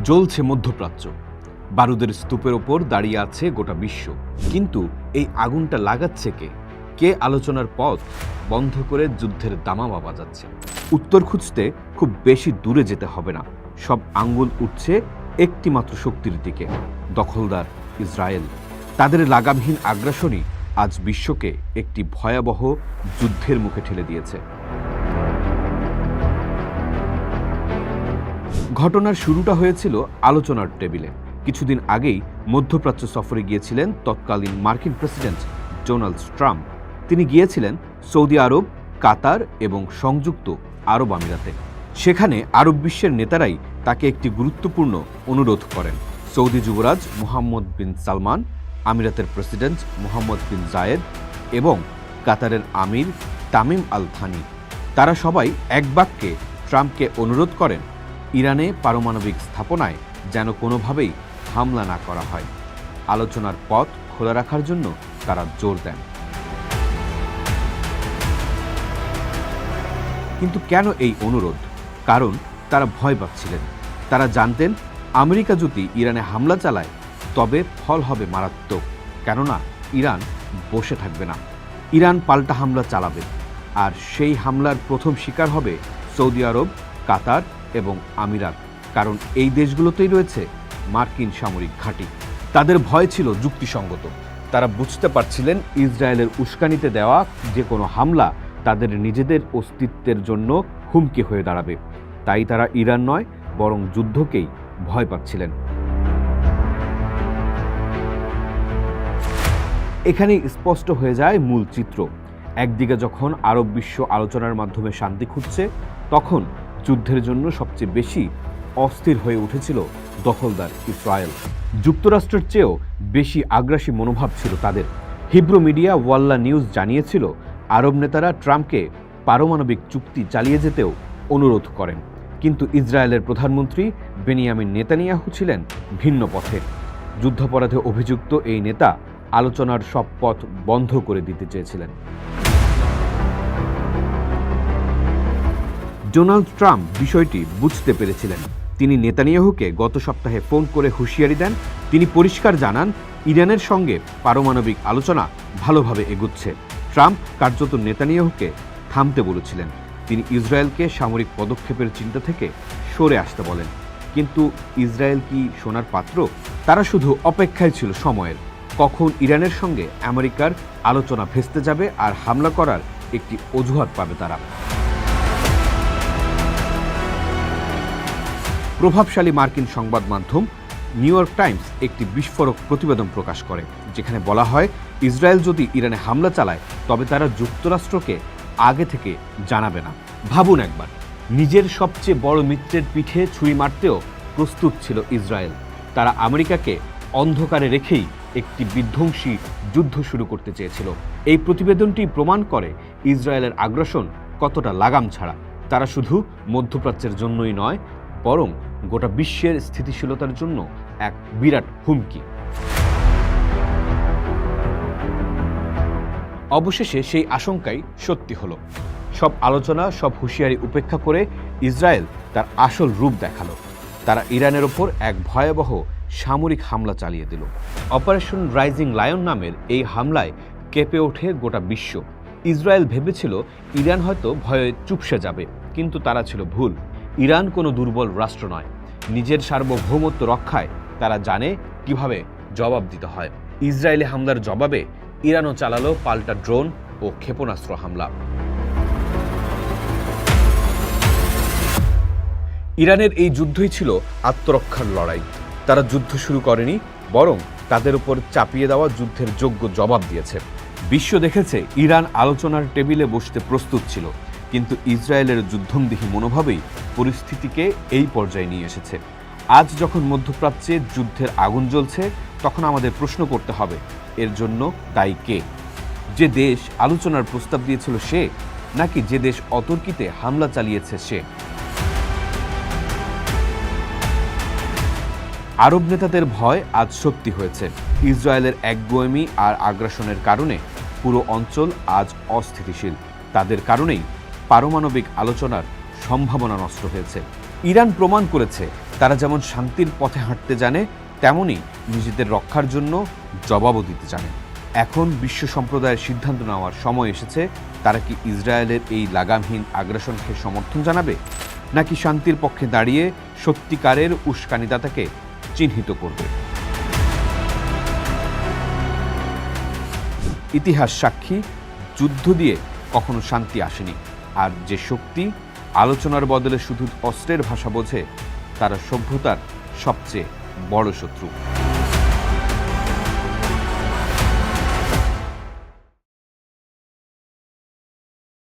জ্বলছে মধ্যপ্রাচ্য, বারুদের স্তূপের ওপর দাঁড়িয়ে আছে গোটা বিশ্ব। কিন্তু এই আগুনটা লাগাচ্ছে কে? কে আলোচনার পথ বন্ধ করে যুদ্ধের দামামা বাজাচ্ছে? উত্তর খুঁজতে খুব বেশি দূরে যেতে হবে না। সব আঙ্গুল উঠছে একটি মাত্র শক্তির দিকে, দখলদার ইসরায়েল। তাদের লাগামহীন আগ্রাসনই আজ বিশ্বকে একটি ভয়াবহ যুদ্ধের মুখে ঠেলে দিয়েছে। ঘটনার শুরুটা হয়েছিল আলোচনার টেবিলে। কিছুদিন আগেই মধ্যপ্রাচ্য সফরে গিয়েছিলেন তৎকালীন মার্কিন প্রেসিডেন্ট ডোনাল্ড ট্রাম্প। তিনি গিয়েছিলেন সৌদি আরব, কাতার এবং সংযুক্ত আরব আমিরাতে। সেখানে আরব বিশ্বের নেতারাই তাকে একটি গুরুত্বপূর্ণ অনুরোধ করেন। সৌদি যুবরাজ মোহাম্মদ বিন সালমান, আমিরাতের প্রেসিডেন্ট মোহাম্মদ বিন জায়েদ এবং কাতারের আমির তামিম আল থানি, তারা সবাই এক বাক্যে ট্রাম্পকে অনুরোধ করেন ইরানে পারমাণবিক স্থাপনায় যেন কোনোভাবেই হামলা না করা হয়। আলোচনার পথ খোলা রাখার জন্য তারা জোর দেন। কিন্তু কেন এই অনুরোধ? কারণ তারা ভয় পাচ্ছিলেন। তারা জানতেন আমেরিকা যদি ইরানে হামলা চালায় তবে ফল হবে মারাত্মক। কেননা ইরান বসে থাকবে না, ইরান পাল্টা হামলা চালাবে। আর সেই হামলার প্রথম শিকার হবে সৌদি আরব, কাতার এবং আমিরাত। কারণ এই দেশগুলোতেই রয়েছে মার্কিন সামরিক ঘাঁটি। তাদের ভয় ছিল যুক্তিসঙ্গত। তারা বুঝতে পারছিলেন ইসরায়েলের উস্কানিতে দেওয়া যে কোনো হামলা তাদের নিজেদের অস্তিত্বের জন্য হুমকি হয়ে দাঁড়াবে। তাই তারা ইরান নয়, বরং যুদ্ধকেই ভয় পাচ্ছিলেন। এখানেই স্পষ্ট হয়ে যায় মূল চিত্র। একদিকে যখন আরব বিশ্ব আলোচনার মাধ্যমে শান্তি খুঁজছে, তখন যুদ্ধের জন্য সবচেয়ে বেশি অস্থির হয়ে উঠেছিল দখলদার ইসরায়েল। যুক্তরাষ্ট্রের চেয়েও বেশি আগ্রাসী মনোভাব ছিল তাদের। হিব্রু মিডিয়া ওয়াল্লা নিউজ জানিয়েছিল আরব নেতারা ট্রাম্পকে পারমাণবিক চুক্তি চালিয়ে যেতেও অনুরোধ করেন। কিন্তু ইসরায়েলের প্রধানমন্ত্রী বেনিয়ামিন নেতানিয়াহু ছিলেন ভিন্ন পথের। যুদ্ধাপরাধে অভিযুক্ত এই নেতা আলোচনার সব পথ বন্ধ করে দিতে চেয়েছিলেন। ডোনাল্ড ট্রাম্প বিষয়টি বুঝতে পেরেছিলেন। তিনি নেতানিয়াহুকে গত সপ্তাহে ফোন করে হুঁশিয়ারি দেন। তিনি পরিষ্কার জানান ইরানের সঙ্গে পারমাণবিক আলোচনা ভালোভাবে এগুচ্ছে। ট্রাম্প কার্যত নেতানিয়াহুকে থামতে বলেছিলেন। তিনি ইসরায়েলকে সামরিক পদক্ষেপের চিন্তা থেকে সরে আসতে বলেন। কিন্তু ইসরায়েল কি শোনার পাত্র? তারা শুধু অপেক্ষায় ছিল সময়ের, কখন ইরানের সঙ্গে আমেরিকার আলোচনা ভেস্তে যাবে আর হামলা করার একটি অজুহাত পাবে তারা। প্রভাবশালী মার্কিন সংবাদ মাধ্যম নিউ ইয়র্ক টাইমস একটি বিস্ফোরক প্রতিবেদন প্রকাশ করে, যেখানে বলা হয় ইসরায়েল যদি ইরানে হামলা চালায় তবে তারা যুক্তরাষ্ট্রকে আগে থেকে জানাবে না। ভাবুন একবার, নিজের সবচেয়ে বড় মিত্রের পিঠে ছুরি মারতেও প্রস্তুত ছিল ইসরায়েল। তারা আমেরিকাকে অন্ধকারে রেখেই একটি বিধ্বংসী যুদ্ধ শুরু করতে চেয়েছিল। এই প্রতিবেদনটি প্রমাণ করে ইসরায়েলের আগ্রাসন কতটা লাগাম ছাড়া। তারা শুধু মধ্যপ্রাচ্যের জন্যই নয়, বরং গোটা বিশ্বের স্থিতিশীলতার জন্য এক বিরাট হুমকি। অবশেষে সেই আশঙ্কাই সত্যি হলো। সব আলোচনা, সব হুঁশিয়ারি উপেক্ষা করে ইসরায়েল তার আসল রূপ দেখালো। তারা ইরানের ওপর এক ভয়াবহ সামরিক হামলা চালিয়ে দিল। অপারেশন রাইজিং লায়ন নামের এই হামলায় কেঁপে ওঠে গোটা বিশ্ব। ইসরায়েল ভেবেছিল ইরান হয়তো ভয়ে চুপসে যাবে, কিন্তু তারা ছিল ভুল। ইরান কোনো দুর্বল রাষ্ট্র নয়। নিজের সার্বভৌমত্ব রক্ষায় তারা জানে কিভাবে জবাব দিতে হয়। ইসরায়েলি হামলার জবাবে ইরানও চালালো পাল্টা ড্রোন ও ক্ষেপণাস্ত্র হামলা। ইরানের এই যুদ্ধই ছিল আত্মরক্ষার লড়াই। তারা যুদ্ধ শুরু করেনি, বরং তাদের উপর চাপিয়ে দেওয়া যুদ্ধের যোগ্য জবাব দিয়েছে। বিশ্ব দেখেছে ইরান আলোচনার টেবিলে বসতে প্রস্তুত ছিল, কিন্তু ইসরায়েলের যুদ্ধংদেহী মনোভাবেই পরিস্থিতিকে এই পর্যায়ে নিয়ে এসেছে। আজ যখন মধ্যপ্রাচ্যে যুদ্ধের আগুন জ্বলছে, তখন আমাদের প্রশ্ন করতে হবে এর জন্য দায়ী কে? যে দেশ আলোচনার প্রস্তাব দিয়েছিল সে, নাকি যে দেশ অতর্কিতে হামলা চালিয়েছে সে? আরব নেতাদের ভয় আজ সত্যি হয়েছে। ইসরায়েলের একগুঁয়েমি আর আগ্রাসনের কারণে পুরো অঞ্চল আজ অস্থিতিশীল। তাদের কারণেই পারমাণবিক আলোচনার সম্ভাবনা নষ্ট হয়েছে। ইরান প্রমাণ করেছে তারা যেমন শান্তির পথে হাঁটতে জানে, তেমনি নিজেদের রক্ষার জন্য জবাবও দিতে জানে। এখন বিশ্ব সম্প্রদায়ের সিদ্ধান্ত নেওয়ার সময় এসেছে, তারা কি ইসরায়েলের এই লাগামহীন আগ্রাসনকে সমর্থন জানাবে, নাকি শান্তির পক্ষে দাঁড়িয়ে সত্যিকারের উস্কানিদাতাকে চিহ্নিত করবে। ইতিহাস সাক্ষী, যুদ্ধ দিয়ে কখনো শান্তি আসেনি। আর যে শক্তি আলোচনার বদলে শুধু অস্ত্রের ভাষা বোঝে, তারা সভ্যতার সবচেয়ে বড় শত্রু।